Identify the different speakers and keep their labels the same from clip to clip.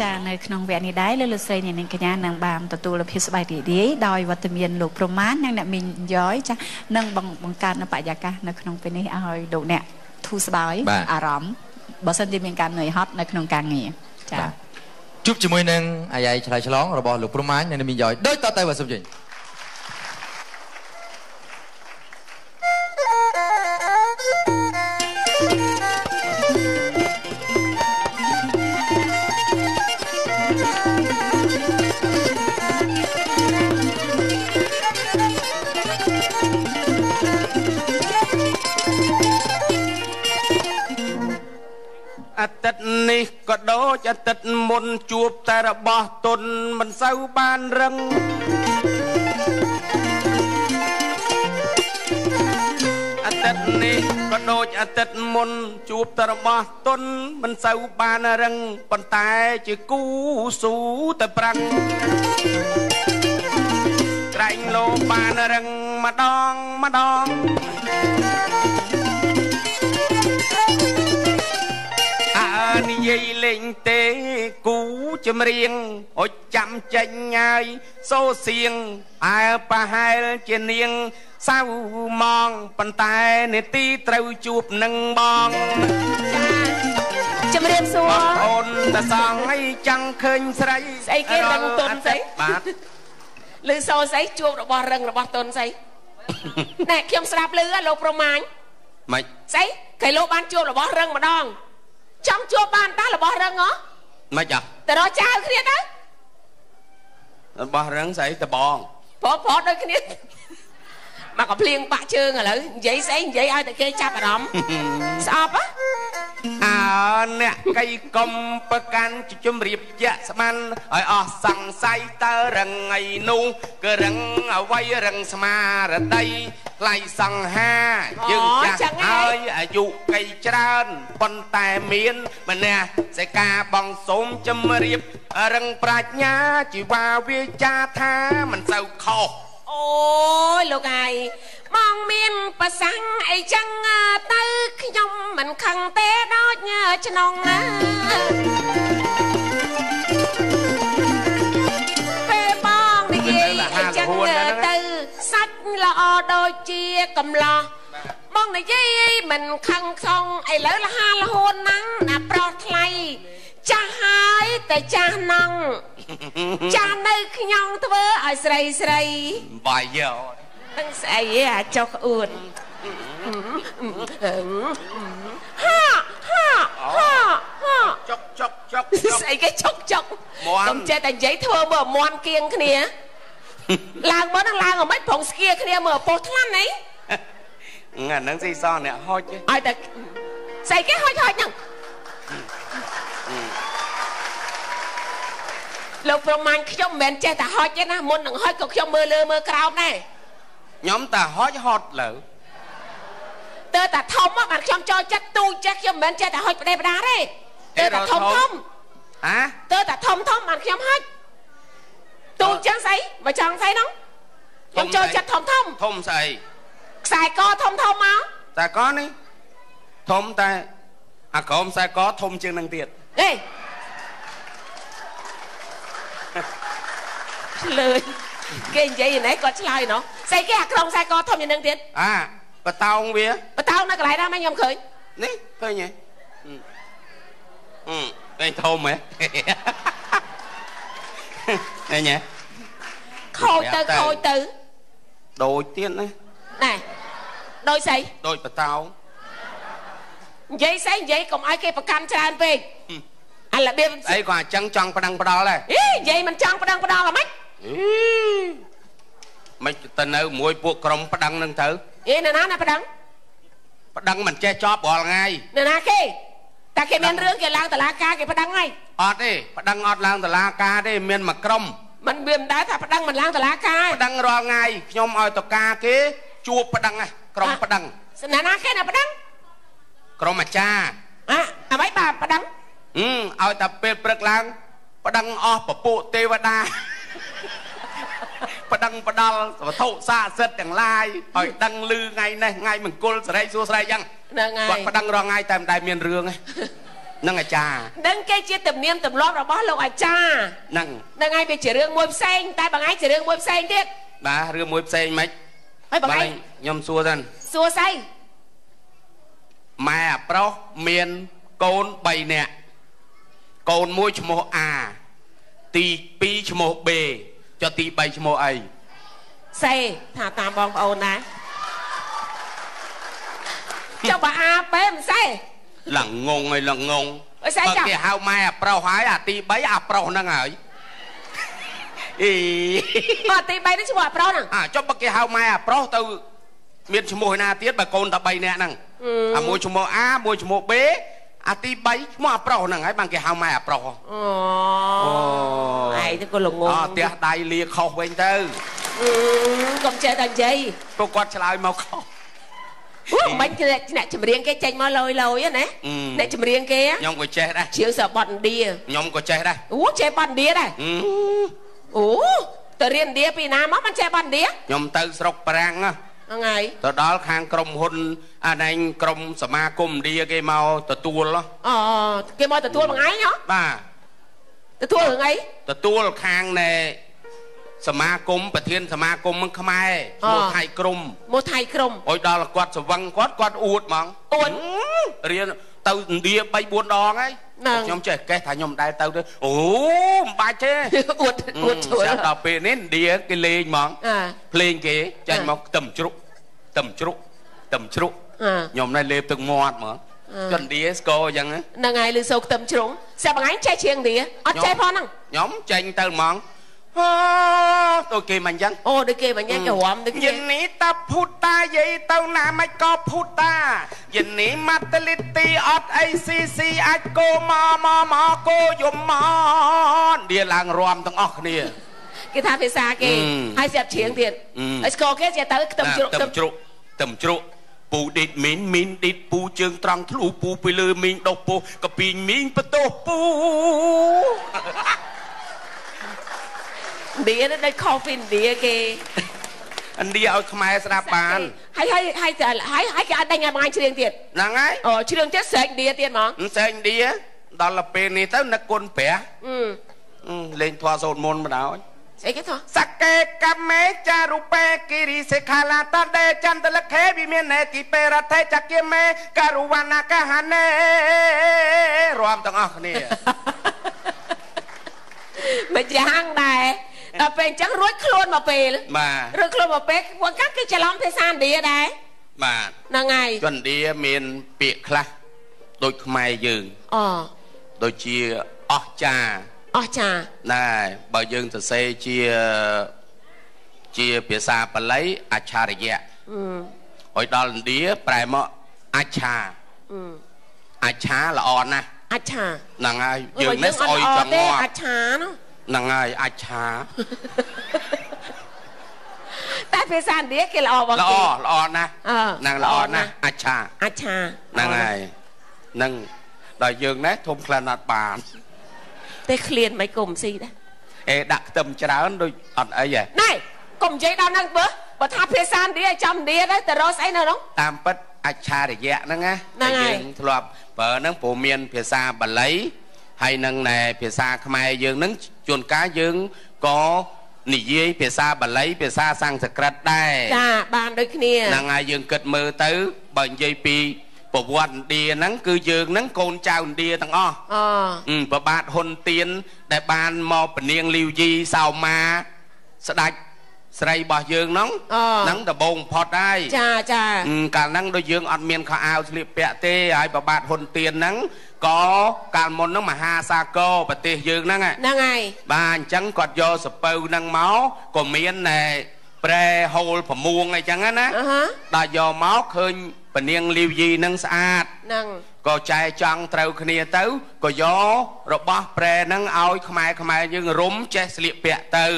Speaker 1: ចានៅក្នុងវគ្គនេះដែរលោកស្រីនាងកញ្ញានឹងបានទទួលភាពសប្បាយរីករាយដោយវត្តមានលោកប្រមាណនិងអ្នកមីងយ៉យចានឹងបង្កើតនៅបរិយាកាសនៅក្នុងពេលនេះឲ្យលោកអ្នកធូរស្បើយអារម្មណ៍បើសិនជាមានការនឿយហត់នៅក្នុងការងារចា
Speaker 2: ជួបជាមួយនឹងអាយ៉ៃឆ្លើយឆ្លងរបស់លោកប្រមាណនិងអ្នកមីងយ៉យដូចតទៅបាទសូមជើញ
Speaker 3: អាទិត្យនេះក៏ដូចអាទិត្យមុនជួបតែរបស់ទុនមិនសូវបានរឹងអាទិត្យនេះក៏ដូចអាទិត្យមុនជួបតែរបស់ទុនមិនសូវបានរឹងប៉ុន្តែជាគូស៊ូតែប្រាំងក្រែងលោបានរឹងម្ដងម្ដងនិយាយលេងទេគូចម្រៀងអុចចាំចេញហើយសូសៀងអើប្រហែលជានាងសៅម៉ងប៉ុន្តែនេតិត្រូវជួបនឹងបង
Speaker 4: ចម្រៀងសួរបង
Speaker 3: អូនតសងឲ្យចង់ឃើញស្រី
Speaker 4: ស្អីគេដឹងទុនស្អី
Speaker 3: បាទ
Speaker 4: ឮសូស្អីជួបរបស់រឹងរបស់ទុនស្អីណែខ្ញុំស្ដាប់ឮលោកប្រមាញ
Speaker 3: ម៉េច
Speaker 4: ស្អីគេលោកបានជួបរបស់រឹងម្ដងចង់ជួបបានតារបស់រឹងហ៎
Speaker 3: មិនចា
Speaker 4: ទៅរកចៅគ្នាទៅ
Speaker 3: របស់រឹងស្អីតបង
Speaker 4: ប្រុសដូចគ្នាមកកំភ្លៀងបាក់ជើងឥឡូវនិយាយស្អីនិយាយឲ្យតែគេចាប់អារម្មណ៍ស្អប់ហ៎
Speaker 3: អើអ្នកកៃកុំប្រកាន់ជំរាបជាក់ស្មានឲ្យអស់សង្ស័យតើរឹងអីនោះគឺរឹងអ្វីរឹងស្មារតីថ្លៃសង្ហាយើងចាស់ហើយអាយុកៃច្រើនប៉ុន្តែមានម្នាក់សេកាបងសូមជំរាបរឹងប្រាជ្ញាជីវាវាចាថាមិនសូវខុស
Speaker 4: អូយលោកឯងបងមានប្រសាំងអីចឹងទៅខ្ញុំមិនខឹងទេដូចឆ្នងពេលបងនិយាយអីចឹងទៅសាច់ល្អដូចជាកំឡោះបងនិយាយមិនខឹងខំឥឡូវលហាលហួនណាស់ណាប្រុសថ្លៃចាស់ហើយតែចាស់ណងចាស់នៅខ្ញុំធ្វើឲ្យស្រីស្រី
Speaker 3: បាយយោ
Speaker 4: នឹងស្អីអាចុកអួនហា
Speaker 3: ចុកចុកចុក
Speaker 4: ស្អីគេចុកចុកកុំចេះតែនិយាយធ្វើមើលមន់គៀងគ្នាឡើងមកនឹងឡើងមិនប្រងស្គៀគ្នាមើលពោះថ្លាន់នេះ
Speaker 3: អាហ្នឹងស៊ីសអ្នកហុច
Speaker 4: ឲ្យតែស្អីគេហុចហ្នឹងលោកប្រមាណខ្ញុំមិនមែនចេះតែហុចទេណាមុននឹងហុចក៏ខ្ញុំមើលលើមើលក្រោមដែរ
Speaker 3: ខ្ញុំតែហុចហត់លើ
Speaker 4: តើតាធំបានខ្ញុំចូលចិត្តទូចេះខ្ញុំមិនមែនចេះតែហុចផ្ដេផ្ដាទេតើតាធំហ៎តើតាធំបានខ្ញុំហុចទូចឹងស្អីបើចង់ស្អីហ្នឹងខ្ញុំចូលចិត្តធំ
Speaker 3: ស្អី
Speaker 4: ខ្សែកធំមក
Speaker 3: ខ្សែកនេះធំតែអាក្រមខ្សែកធំជាងនឹងទៀត
Speaker 4: ហេឆ្លើយគេនិយាយនេះគាត់ឆ្លើយណោះស្អីគេអាក្រុងខ្សែកធំជាងនឹងទៀត
Speaker 3: បតោងវា
Speaker 4: បតោងនៅកន្លែងណាមកខ្ញុំឃើញ
Speaker 3: នេះឃើញហ៎ឯងធំហ៎អញ
Speaker 4: ខូចទៅ
Speaker 3: ដូចទៀតណា
Speaker 4: ណែដូចស្អី
Speaker 3: ដូចបតោង
Speaker 4: និយាយស្អីនិយាយកុំឲ្យគេប្រកាន់ច្រើនពេកអារបៀប
Speaker 3: អីក៏អញ្ចឹងចង់ប្តឹងផ្ដាល់ដែរ
Speaker 4: និយាយមិនចង់ប្តឹងផ្ដាល់អ្ហ្មិច
Speaker 3: មិនទៅនៅមួយពួកក្រុមប្តឹងនឹងទៅ
Speaker 4: នរណាប្តឹង
Speaker 3: មិនចេះចប់រាល់ថ្ងៃ
Speaker 4: នរណាគេតែគេមានរឿងគេឡើងតុលាការគេប្តឹងហើយ
Speaker 3: អត់ទេប្តឹងអត់ឡើងតុលាការទេមានមួយក្រុម
Speaker 4: មិនមានដែរថាប្តឹងមិនឡើងតុលាការ
Speaker 3: ប្តឹងរាល់ថ្ងៃខ្ញុំឲ្យតកាគេជួបប្តឹងក្រុមប្តឹង
Speaker 4: នរណាគេណាប្តឹង
Speaker 3: ក្រុមអាចារ្យ
Speaker 4: អ្វីបាទប្តឹង
Speaker 3: ឲ្យតែពេលព្រឹកឡើងប្តឹងអស់ពពួកទេវតាប្តឹងផ្ដាល់វត្ថុស័ក្តិសិទ្ធិទាំងឡាយឲ្យដឹងឮថ្ងៃនេះថ្ងៃមង្គលសិរីសួស្ដីអញ្ចឹង
Speaker 4: ហ្នឹងហើយ
Speaker 3: គាត់ប្តឹងរងថ្ងៃតែមិនដែលមានរឿងទេ năng à cha
Speaker 4: đừng cái chia tầm niệm tầm lót rồi bó lộc à cha
Speaker 3: năng
Speaker 4: ai bị chỉ riêng môi xanh tai bằng ai chỉ riêng môi xanh tiếc
Speaker 3: bà riêng môi xanh mấy
Speaker 4: bằng ai
Speaker 3: nhom xua dân
Speaker 4: xua xanh
Speaker 3: mẹ pro miền côn bầy nè côn môi chmo a tì pi chmo b cho tì bầy chmo a
Speaker 4: xay thả tạm bong ôn nè cho bà a bé mình xay
Speaker 3: lằng ngông hay lằng ngông
Speaker 4: xay cho
Speaker 3: cái hao mai pro hái à tì bấy à pro năng ấy
Speaker 4: tì bấy nó chmo pro nè
Speaker 3: cho bà cái hao mai à pro từ miền chmo na tiết bà côn ta bầy nè năng môi chmo a môi chmo b à tì bấy chmo pro năng ấy bằng cái hao mai à pro
Speaker 4: ai thế cô lồng ngông
Speaker 3: tiệt đại liệt khâu bên tư
Speaker 4: không chơi thành gì
Speaker 3: cô quát lại màu khâu
Speaker 4: bánh kia nè chùm riêng cái chanh mà lôi á nè nè chùm riêng kia
Speaker 3: nhóm của chơi đây
Speaker 4: chiếu sợ bọn đĩa
Speaker 3: nhóm của chơi đây
Speaker 4: chơi bọn đĩa đây tờ riêng đĩa vì nào mà chơi bọn đĩa
Speaker 3: nhóm tư sọc prang á
Speaker 4: ngày
Speaker 3: tờ đó khang krom hôn anh anh krom sama cùng đĩa cái màu tờ tua đó
Speaker 4: cái màu tờ tua bằng ấy nhá
Speaker 3: ba
Speaker 4: tờ tua bằng ấy
Speaker 3: tờ tua khang nàyสมาคมประเทศสมาคมมันขมายโมไทยกรมโอ้ยดอลกวาดสวังกวาดอูดมั้งเรียนเต่าเดียใบบัวดองไงยอมเจ๊แกถ่ายยอมได้เต่าด้วยโอ้บาเจ๊
Speaker 4: อูด
Speaker 3: ช่วยต่อไปเน้นเดียกิเลงมั้งเพลงเก๋ใจมั้งต่ำชุกยอมได้เล็บตึงมอดมั้งจนเดียสโกยังไง
Speaker 4: นางไงหรือโศกต่ำชุกแซ่บไงใจเชียงเดียอัดใจพอนั่ง
Speaker 3: ยอมใจเต่ามั้งโอเคมันยัง
Speaker 4: โอเคมันยังจะหวมดึก
Speaker 3: ยันนี้ตาพูดตาใหญ่เต้าหน้าไม่ก็พูดตายันนี้มัตลิตีออดไอซีอัดโกมอโกยมมอนเดียลางรวมตั้งออกเนี่ย
Speaker 4: กีทาเพซาเกให้เสียบเฉียงเตียนไอสโกเกจะตั้งต่ำ
Speaker 3: จุปูดิดมินดิดปูเชิงตรังทะลุปูไปเลยมินดอกปูกระปิงมินประตูปู
Speaker 4: เดียได้คอฟฟินเดียเก
Speaker 3: อันเดียเอาขมายสนาบาน
Speaker 4: ให้การได้ไงบางเชียงเตียน
Speaker 3: นั่งไง
Speaker 4: เชียงเตียนเสกเดียเตียนมั้ง
Speaker 3: เสกเดียตอนละเป็นนี่เต้านักกลเป๋เล่นทัวร์โซนมนมาแล้ว
Speaker 4: ใช่แค่ทัวร์
Speaker 3: สักเกกับเมจารุเปกิริเสขาลาตาเดจันตะเคบิเมเนติเปรัตไทจักเกเมการุวานากะฮันเนรวมตั้งอ่ะนี่
Speaker 4: ไม่จะห่างได้แต่เป็นจังรถโคลนมาเปล
Speaker 3: มา
Speaker 4: เรื่องโคลนมาเปลวันกั๊กก็จะล้อมเพซานเดียได้
Speaker 3: มา
Speaker 4: นั่งไง
Speaker 3: จนเดียเมียนเปียคละโดยขมายยืนโดยเชียออกจ่าได้บ่ยืนจะเซเชียเปียซาปะไลอาชาริยะโอ้ยดอลเดียแปลว่าอาชาละอ่อนนะ
Speaker 4: อาชา
Speaker 3: นั่งไงยืนเนสออยจังหวะ
Speaker 4: อาชาเนาะ
Speaker 3: นั่งไงอาชา
Speaker 4: แต่เพซานเดียกละอ่อน
Speaker 3: ละอ่อนนะนั่งละอ่อนนะอาชานั่งไงนั่งดอยยืนเนสทมคลานาดบาน
Speaker 4: แต่เคลียนไม่กลมสินะ
Speaker 3: ดักตึมจะร้อนโดยอัดไอ้ยัย
Speaker 4: นี่กลมใจดาวนั่งเบอร์บัดทับเพซานเดียจำเดียได้แต่รอไซน์นะน้อง
Speaker 3: ตามปัดอาชาเดียนั่งไงยืนทลบเปิดนั่งปูเมียนเพซาบัลไลให้นั่งในเพซาขมายยืนนั่งจนก้ายืนก็หนีเยี่ยเพซาบัลไลเพซาสร้างสกัดได้
Speaker 4: จ้าบานโดยเนี่ย
Speaker 3: นั่งไงยืนเกิดมือตื้อบังยัยปีปวันเดียนั่งคือยืนนั่งโกนเจ้าเดียตั้งประบาดหนเตียนแต่บานมอปเนียงลิวยีสาวมาสดใส่บ่อยืนน้องนั่งตะบงพอได้
Speaker 4: จ้า
Speaker 3: การนั่งโดยยืนอัดเมียนข้าวสลิปเปะเตะไอ้ประบาดหนเตียนนั่งก็การมนนั่งมาหาซาโกปฏิยืนนั่ง
Speaker 4: ไง
Speaker 3: บ้านจังกอดโยสเปลนั่งเมาก็เมียนในแปรโฮลผมมวงไงจังงั้นนะได้โยเมาเคยปเนียงลิวยีนั่งสะอาดก็ใจจังเต้าขณีเต้าก็โยรบแปรนั่งเอาขมายยังรุมเจสลิเปียเต้า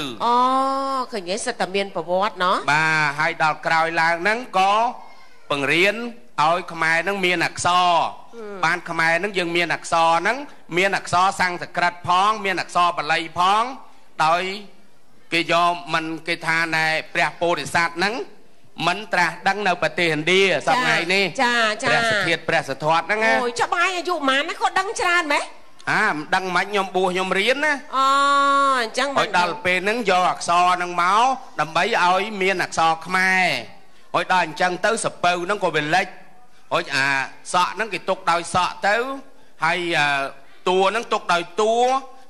Speaker 4: เคยเงี้ยสตามีนประวัติเนาะ
Speaker 3: มาให้ดอกกราวลางนั่งก็ปังเรียนเอาขมายนั่งเมียนักซอบ้านขมายนั่งยังเมียนักซอนั่งเมียนักซอสั่งสกัดพ้องเมียนักซอบัลไลพ้องโดยกิโยมันกิธาในเปรียโปริสัตนั่ง មិនត្រាស់ដឹងនៅប្រទេសឥណ្ឌាសប្តាហ៍នេះព្រះសទ្ធាព្រះសធាត់ហ្នឹងណា
Speaker 4: អូយច្បាស់អាយុប៉ុន្មានណាគាត់ដឹងច្រើនម៉េច
Speaker 3: មិនដឹងមិនខ្ញុំបួសខ្ញុំរៀនណា
Speaker 4: អូអញ្ចឹង
Speaker 3: ហើយដល់ពេលហ្នឹងយកអក្សរហ្នឹងមកដើម្បីឲ្យមានអក្សរខ្មែរហើយដល់អញ្ចឹងទៅសពៅហ្នឹងក៏វាលិចហើយអាសក់ហ្នឹងគេទុកដោយសក់ទៅហើយតួហ្នឹងទុកដោយតួ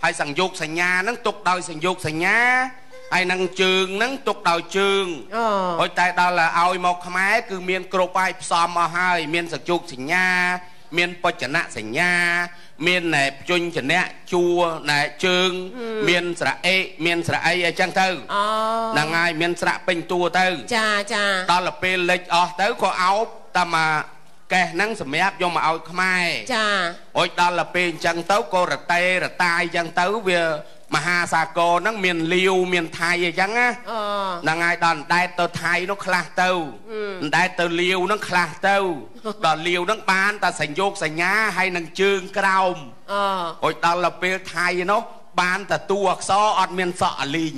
Speaker 3: ហើយសង្យុកសញ្ញាហ្នឹងទុកដោយសង្យុកសញ្ញាហើយនឹងជើងហ្នឹងទុកដោយជើងហើយតែដល់ឲ្យមកខ្មែរគឺមានគ្រប់ហើយផ្សំអស់ហើយមានសង្យុកសញ្ញាមានបច្ចនៈសញ្ញាមានភ្ជញ្ជនៈជួរជើងមានស្រៈអេមានស្រៈអីអញ្ចឹងទៅហ្នឹងហើយមានស្រៈពេញតួទៅ
Speaker 4: ចា
Speaker 3: ដល់ពេលលិចអស់ទៅក៏អោបតែមកកេះហ្នឹងសម្រាប់យកមកឲ្យខ្មែរ
Speaker 4: ចា
Speaker 3: អុយដល់ពេលអញ្ចឹងទៅក៏រតាយអញ្ចឹងទៅវាមហាសាគរហ្នឹងមានលាវមានថៃអញ្ចឹងណាហ្នឹងហើយដល់ដែតទៅថៃនោះខ្លះទៅដែតទៅលាវហ្នឹងខ្លះទៅដល់លាវហ្នឹងបានតែសញ្ញោកសញ្ញាហើយនឹងជើងក្រោមអុយដល់ពេលថៃនោះបានតែតួអក្សរអត់មានសក់អាលីង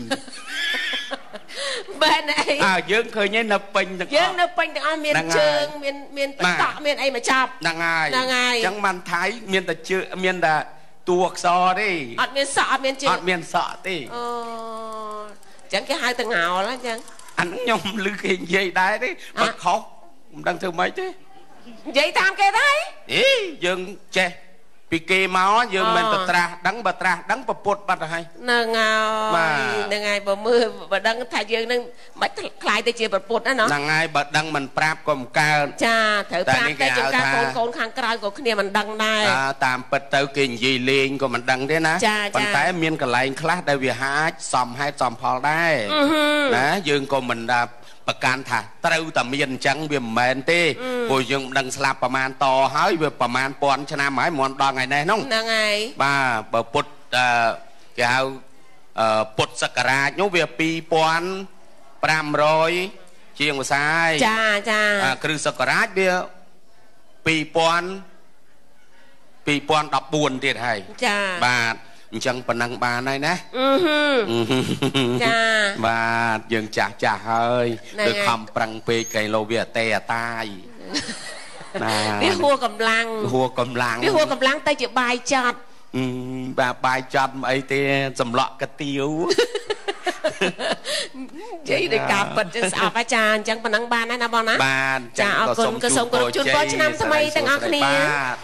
Speaker 4: បែរអី
Speaker 3: យើងឃើញនៅពេញទាំង
Speaker 4: យើងនៅពេញទាំងអស់មានជើងមានបតក់មានអីមកចាប់
Speaker 3: ហ្នឹងហើយអញ្ចឹងបានថៃមានតែជើងមានតែតួអក្សរទេ
Speaker 4: អត់មានសក់អត់មានជើង
Speaker 3: អត់មានសក់ទេ
Speaker 4: អូអញ្ចឹងគេហៅតងោលអញ្ចឹង
Speaker 3: អាហ្នឹងខ្ញុំឮគេនិយាយដែរទេបើខុសមិនដឹងធ្វើម៉េចទេ
Speaker 4: និយាយតាមគេដែរ
Speaker 3: យើងចេះពីគេមកយើងមិនទៅត្រាស់ដឹងបើត្រាស់ដឹងប្រពុតបាត់ទៅហើយ
Speaker 4: ហ្នឹងហើយបើមើលបើដឹងថាយើងនឹងមិនខ្លាយទៅជាប្រពុតណា
Speaker 3: ហ្នឹងហើយបើដឹងមិនប្រាប់ក៏មិនកើត
Speaker 4: ចាត្រូវប្រាប់តែជាការកូនខាងក្រៅក៏គ្នាមិនដឹងដែរ
Speaker 3: តាមពិតទៅគេនិយាយលេងក៏មិនដឹងទេណាប៉ុន្តែមានកន្លែងខ្លះដែលវាហាចសមហេតុសមផលដែរណាយើងក៏មិនដល់ប្រកាន់ថាត្រូវតែមានអញ្ចឹងវាមិនមែនទេព្រោះយើងមិនដឹងស្លាប់ប្រមាណតហើយវាប្រមាណពាន់ឆ្នាំហើយមិនដល់ថ្ងៃនេះ
Speaker 4: ហ្នឹងហើយ
Speaker 3: បាទបើពុទ្ធគេហៅពុទ្ធសករាជនោះវា2500ជាងភាសាហើយ
Speaker 4: ចា
Speaker 3: គ្រិស្តសករាជវា2014ទៀតហើយ
Speaker 4: ចា
Speaker 3: បាទអញ្ចឹងប៉ុណ្ណឹងបានហើយណា
Speaker 4: ចា
Speaker 3: បាទយើងចាស់ហើយទៅខំប្រឹងពេកកែលោវាអតេអតាយ
Speaker 4: ណាវាហួកម្លាំងវាហួកម្លាំងទៅជាបាយចត់
Speaker 3: បាទបាយចត់អីទេសម្លក់កាទៀវ
Speaker 4: ជ័យដោយការពិតចឹងស្អប់អាចារ្យអញ្ចឹងប៉ុណ្ណឹងបានហើយណាបងណា
Speaker 3: បាទ
Speaker 4: ចាអរគុណក៏សូមគោរពជូនពរឆ្នាំថ្មីទាំងអស់គ្នា
Speaker 3: បាទ